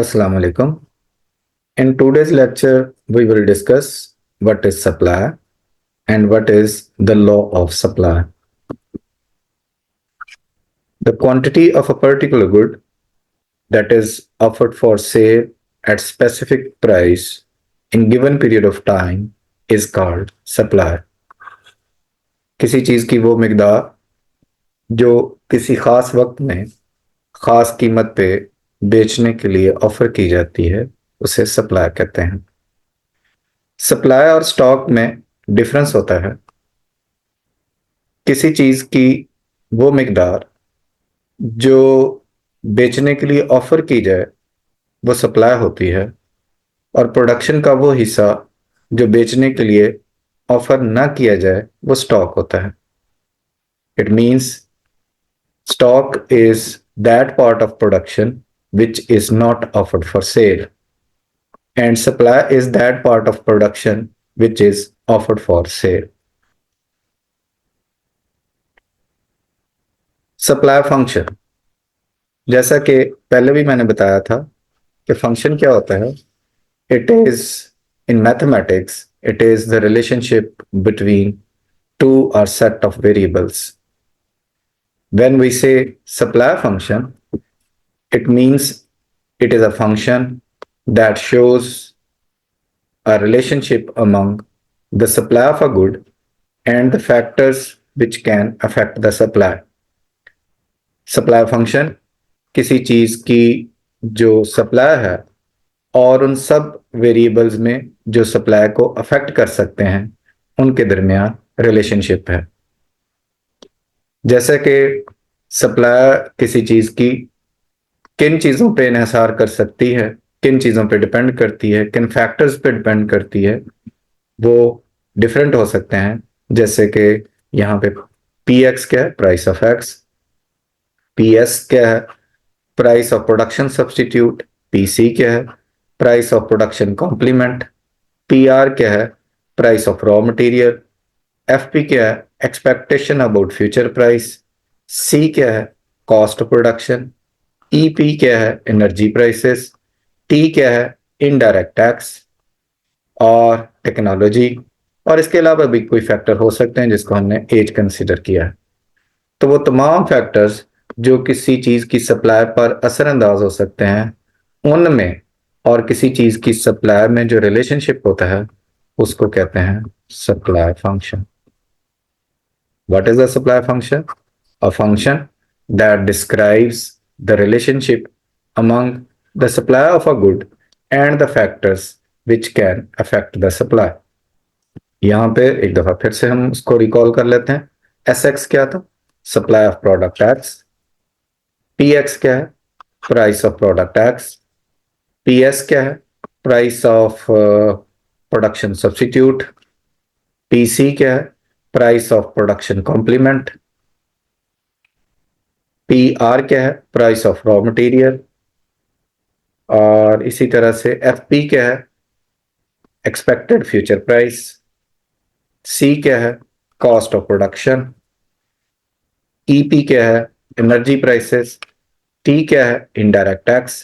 Assalamu alaikum. In today's lecture, we will discuss what is supply and what is the law of supply. The quantity of a particular good that is offered for sale at specific price in given period of time is called supply. किसी चीज की वो मिकदार जो किसी खास वक्त में खास कीमत पे बेचने के लिए ऑफर की जाती है उसे सप्लाई कहते हैं। सप्लाई और स्टॉक में डिफरेंस होता है। किसी चीज की वो मिकदार जो बेचने के लिए ऑफर की जाए वो सप्लाई होती है और प्रोडक्शन का वो हिस्सा जो बेचने के लिए ऑफर ना किया जाए वो स्टॉक होता है। It means stock is that part of production which is not offered for sale and supply is that part of production which is offered for sale. Supply function, जैसा कि पहले भी मैंने बताया था कि फंक्शन क्या होता है। It is in mathematics it is the relationship between two or set of variables. When we say supply function, it means it is a function that shows a relationship among the supply of a good and the factors which can affect the supply. Supply function किसी चीज की जो supply है और उन सब variables में जो सप्लाई को अफेक्ट कर सकते हैं उनके दरमियान रिलेशनशिप है। जैसे कि सप्लाई किसी चीज की किन चीजों पे इन्हिसार कर सकती है, किन चीजों पे डिपेंड करती है, किन फैक्टर्स पे डिपेंड करती है, वो डिफरेंट हो सकते हैं। जैसे कि यहाँ पे पी एक्स क्या है, price of X. P S क्या है, price of production substitute. P C क्या है, price of production complement. P R क्या है, price of raw material. F P क्या है, expectation about future price. C क्या है, कॉस्ट ऑफ प्रोडक्शन। ईपी क्या है, एनर्जी प्राइसेस। टी क्या है, इनडायरेक्ट टैक्स और टेक्नोलॉजी। और इसके अलावा भी कोई फैक्टर हो सकते हैं जिसको हमने एज कंसिडर किया है। तो वो तमाम फैक्टर्स जो किसी चीज की सप्लाई पर असरअंदाज हो सकते हैं उनमें और किसी चीज की सप्लाई में जो रिलेशनशिप होता है उसको कहते हैं supply function. What is the supply function? A function that describes the relationship among the supply of a good and the factors which can affect the supply. यहां पे एक दफा फिर से हम उसको रिकॉल कर लेते हैं। एस एक्स क्या था, supply of product X. P X क्या है, price of product X. P S क्या है, price of production substitute. P C क्या है, price of production complement. P R क्या है, प्राइस ऑफ रॉ मटेरियल। और इसी तरह से एफ पी क्या है, एक्सपेक्टेड फ्यूचर प्राइस। सी क्या है, कॉस्ट ऑफ प्रोडक्शन। ईपी क्या है, एनर्जी प्राइसेस। टी क्या है, इनडायरेक्ट टैक्स।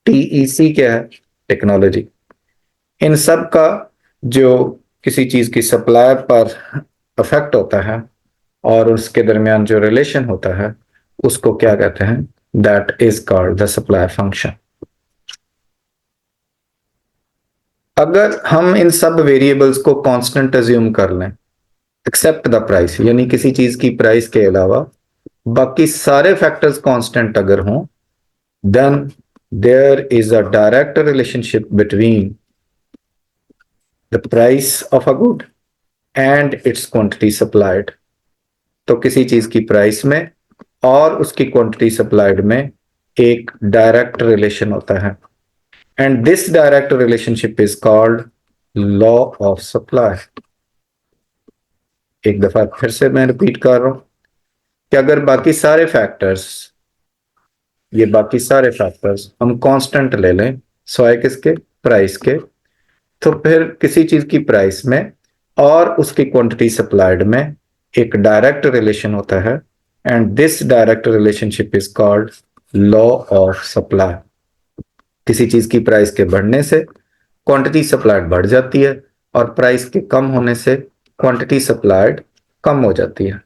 टीईसी क्या है, टेक्नोलॉजी। इन सब का जो किसी चीज की सप्लाई पर अफेक्ट होता है और उसके दरमियान जो रिलेशन होता है उसको क्या कहते हैं, that is called the supply function. अगर हम इन सब वेरिएबल्स को कांस्टेंट अज्यूम कर लें एक्सेप्ट द प्राइस, यानी किसी चीज की प्राइस के अलावा बाकी सारे फैक्टर्स कांस्टेंट अगर हों, then there is a direct relationship between the price of a good and its quantity supplied. तो किसी चीज की प्राइस में और उसकी क्वांटिटी सप्लाइड में एक डायरेक्ट रिलेशन होता है and this direct relationship is called law of supply. एक दफा फिर से मैं रिपीट कर रहा हूं कि अगर बाकी सारे फैक्टर्स हम कांस्टेंट ले लें स्वाय किसके, प्राइस के, तो फिर किसी चीज की प्राइस में और उसकी क्वांटिटी सप्लाइड में एक डायरेक्ट रिलेशन होता है and this direct relationship is called law of supply. किसी चीज की प्राइस के बढ़ने से क्वांटिटी सप्लाइड बढ़ जाती है और प्राइस के कम होने से क्वांटिटी सप्लाइड कम हो जाती है।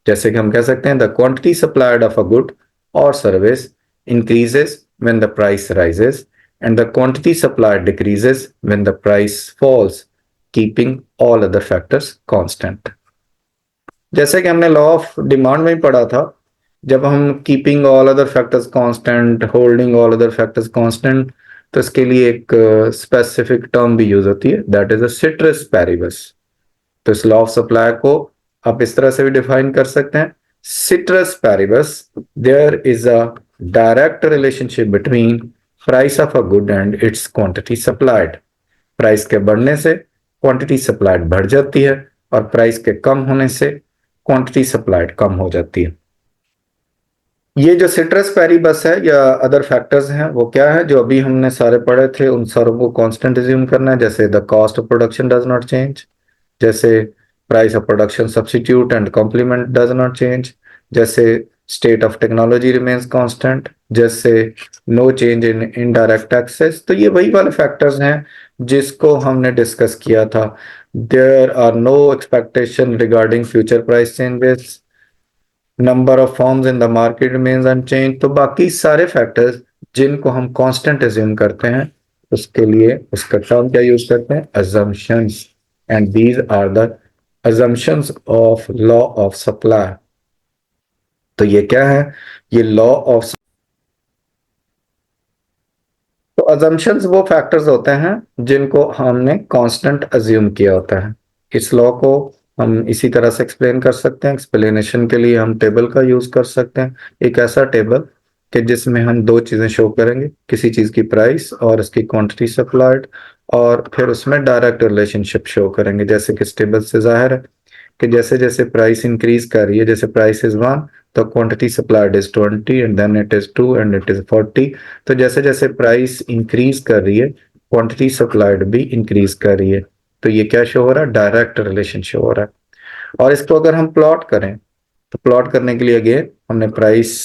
जैसे कि हम कह सकते हैं the quantity supplied of a good or service increases when the price rises and the quantity supplied decreases when the price falls keeping all other factors constant. जैसे कि हमने लॉ ऑफ डिमांड में ही पढ़ा था, जब हम keeping all other factors constant, holding all other factors constant, तो इसके लिए एक स्पेसिफिक टर्म भी यूज होती है, that is a citrus paribus. तो इस लॉ ऑफ सप्लाई को आप इस तरह से भी डिफाइन कर सकते हैं, ceteris paribus, there is a direct relationship between price of a good and its quantity supplied. Price के बढ़ने से क्वांटिटी सप्लाइड बढ़ जाती है और प्राइस के कम होने से क्वांटिटी सप्लाइड कम हो जाती है। ये जो सिट्रस पैरिबस है या अदर फैक्टर्स हैं वो क्या है, जो अभी हमने सारे पढ़े थे उन सारों को कांस्टेंट अज्यूम करना है। जैसे the cost of production does not change, जैसे price of production substitute and complement does not change, जैसे state of technology remains constant, जैसे no change in indirect taxes. तो ये वही वाले फैक्टर्स हैं जिसको हमने डिस्कस किया था। There are no expectation regarding future price changes, number of firms in the market remains unchange. तो बाकी सारे फैक्टर्स जिनको हम कांस्टेंट अज्यूम करते हैं उसके लिए उसका टर्म क्या यूज करते हैं, assumptions, and these are the assumptions of law of supply। तो ये क्या है, ये लॉ ऑफ, तो assumptions वो फैक्टर्स होते हैं जिनको हमने कांस्टेंट अज्यूम किया होता है। इस लॉ को हम इसी तरह से एक्सप्लेन कर सकते हैं। एक्सप्लेनेशन के लिए हम टेबल का यूज कर सकते हैं, एक ऐसा टेबल कि जिसमें हम दो चीजें शो करेंगे, किसी चीज की प्राइस और उसकी क्वांटिटी सप्लाइड, और फिर उसमें डायरेक्ट रिलेशनशिप शो करेंगे। जैसे कि इस टेबल से जाहिर है कि जैसे जैसे प्राइस इंक्रीज कर रही है, जैसे प्राइस इज 1 तो quantity supplied is 20 and then it is 2 and it is 40। तो जैसे जैसे प्राइस इंक्रीज कर रही है क्वांटिटी सप्लाइड भी इंक्रीज कर रही है। तो ये क्या शो हो रहा है, डायरेक्ट रिलेशन शो हो रहा है। और इसको अगर हम प्लॉट करें तो प्लॉट करने के लिए अगेन हमने प्राइस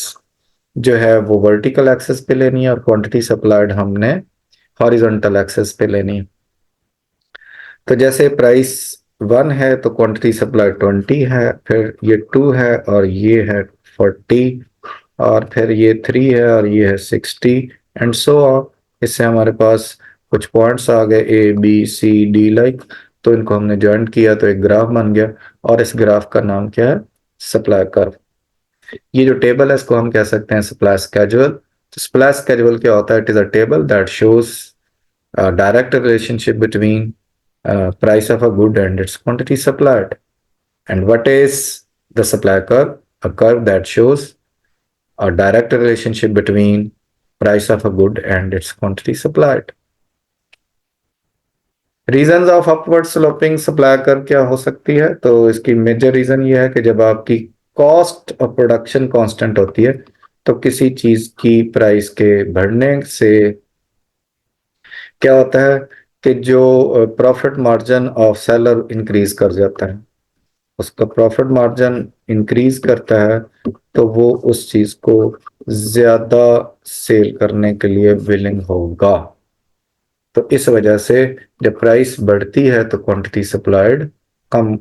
जो है वो वर्टिकल एक्सेस पे लेनी है और क्वांटिटी सप्लाइड हमने हॉरिजॉन्टल एक्सेस पे लेनी है। तो जैसे प्राइस 1 है तो क्वांटिटी सप्लाई 20 है, फिर ये 2 है और ये है 40, और फिर ये 3 है और ये है 60 एंड सो ऑन। इससे हमारे पास कुछ पॉइंट्स आ गए A B C D like, तो इनको हमने ज्वाइंट किया तो एक ग्राफ बन गया और इस ग्राफ का नाम क्या है, सप्लाई कर्व। ये जो टेबल है इसको हम कह सकते हैं सप्लाई स्केड्यूल। तो सप्लाई स्केड्यूल क्या होता है, it is a table that shows direct relationship between price of a good and its quantity supplied. And what is the supply curve? A curve that shows a direct relationship between price of a good and its quantity supplied. Reason of upward sloping supply curve क्या हो सकती है, तो इसकी major reason ये है कि जब आपकी कॉस्ट ऑफ प्रोडक्शन कांस्टेंट होती है तो किसी चीज की प्राइस के बढ़ने से क्या होता है कि जो profit margin of seller increase कर जाता है, उसका प्रॉफिट मार्जिन इंक्रीज करता है तो वो उस चीज को ज्यादा सेल करने के लिए विलिंग होगा। तो इस वजह से जब प्राइस बढ़ती है तो क्वांटिटी सप्लाइड कम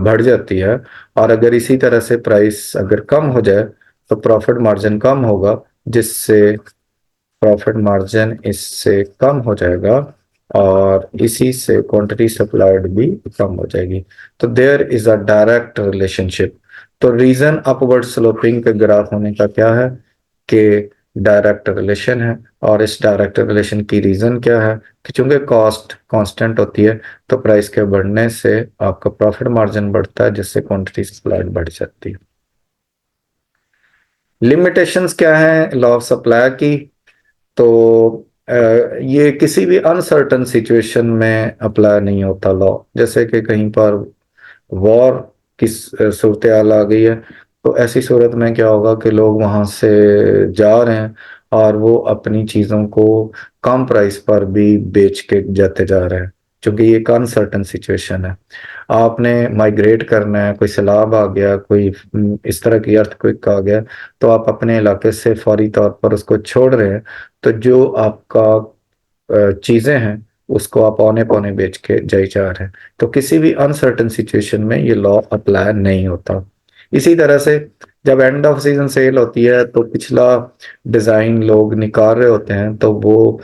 बढ़ जाती है, और अगर इसी तरह से प्राइस अगर कम हो जाए तो प्रॉफिट मार्जिन कम होगा, जिससे प्रॉफिट मार्जिन इससे कम हो जाएगा और इसी से क्वांटिटी सप्लाइड भी कम हो जाएगी। तो there is a direct relationship. तो रीजन अपवर्ड स्लोपिंग के ग्राफ होने का क्या है कि डायरेक्ट रिलेशन है, और इस डायरेक्ट रिलेशन की रीजन क्या है कि चूंकि कॉस्ट कांस्टेंट होती है तो प्राइस के बढ़ने से आपका प्रॉफिट मार्जिन बढ़ता है, जिससे क्वांटिटी सप्लाइड बढ़ जाती है। लिमिटेशंस क्या है लॉ ऑफ सप्लाई की, तो ये किसी भी अनसर्टन सिचुएशन में अप्लाई नहीं होता लॉ। जैसे कि कहीं पर वॉर की सूरत हाल आ गई है तो ऐसी सूरत में क्या होगा कि लोग वहां से जा रहे हैं और वो अपनी चीजों को कम प्राइस पर भी बेच के जाते जा रहे हैं। क्योंकि ये एक अनसर्टन सिचुएशन है। आपने माइग्रेट करना है, कोई सैलाब आ गया, कोई इस तरह की अर्थक्वेक आ गया, तो आप अपने इलाके से फौरी तौर पर उसको छोड़ रहे हैं, तो जो आपका चीजें हैं उसको आप औने पौने बेच के जाई जा रहे हैं। तो किसी भी अनसर्टन सिचुएशन में ये लॉ अप्लाई नहीं होता। इसी तरह से जब एंड ऑफ सीजन सेल होती है तो पिछला डिजाइन लोग निकाल रहे होते हैं, तो वो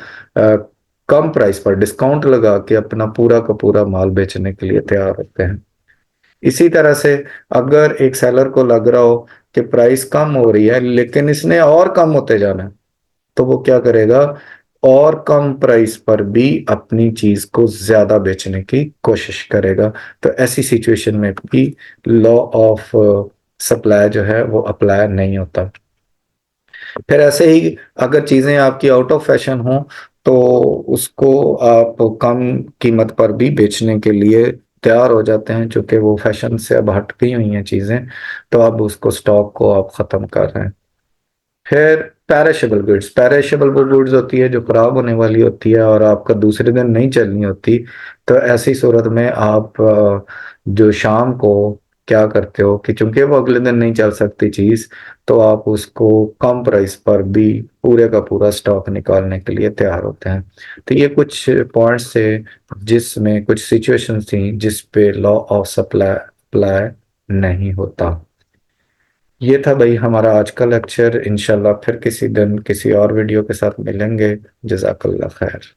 कम प्राइस पर डिस्काउंट लगा के अपना पूरा का पूरा माल बेचने के लिए तैयार होते हैं। इसी तरह से अगर एक सेलर को लग रहा हो कि प्राइस कम हो रही है लेकिन इसने और कम होते जाना है, तो वो क्या करेगा, और कम प्राइस पर भी अपनी चीज को ज्यादा बेचने की कोशिश करेगा। तो ऐसी सिचुएशन में भी लॉ ऑफ सप्लाई जो है वो अप्लाई नहीं होता। फिर ऐसे ही अगर चीजें आपकी आउट ऑफ फैशन हो, तो उसको आप कम कीमत पर भी बेचने के लिए तैयार हो जाते हैं, चूंकि वो फैशन से अब हट गई हुई हैं चीजें, तो अब उसको स्टॉक को आप खत्म कर रहे हैं। फिर पैरिशेबल वो गुड्स होती है जो खराब होने वाली होती है और आपका दूसरे दिन नहीं चलनी होती। तो ऐसी सूरत में आप जो शाम को क्या करते हो कि चूंकि वो अगले दिन नहीं चल सकती चीज, तो आप उसको कम प्राइस पर भी पूरे का पूरा स्टॉक निकालने के लिए तैयार होते हैं। तो ये कुछ पॉइंट्स थे जिसमें कुछ सिचुएशंस थी जिस पे लॉ ऑफ सप्लाई अप्लाई नहीं होता। ये था भाई हमारा आज का लेक्चर। इंशाल्लाह फिर किसी दिन किसी और वीडियो के साथ मिलेंगे। जज़ाकल्लाह खैर।